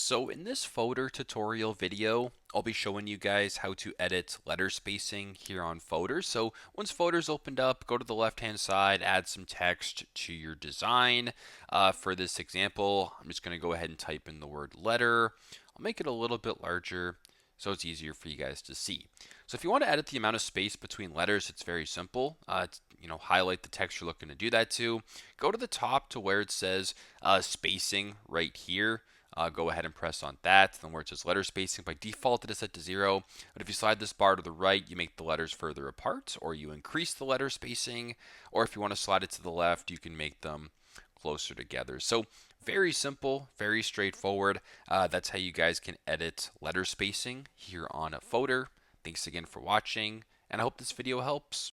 So in this Fotor tutorial video, I'll be showing you guys how to edit letter spacing here on Fotor. So once Fotor's opened up, go to the left-hand side, add some text to your design. For this example, I'm just going to go ahead and type in the word letter. I'll make it a little bit larger so it's easier for you guys to see. So if you want to edit the amount of space between letters, it's very simple. Highlight the text you're looking to do that to. Go to the top to where it says spacing right here. Go ahead and press on that. Then where it says letter spacing, by default it is set to 0. But if you slide this bar to the right, you make the letters further apart, or you increase the letter spacing. Or if you want to slide it to the left, you can make them closer together. So very simple, very straightforward. That's how you guys can edit letter spacing here on Fotor. Thanks again for watching, and I hope this video helps.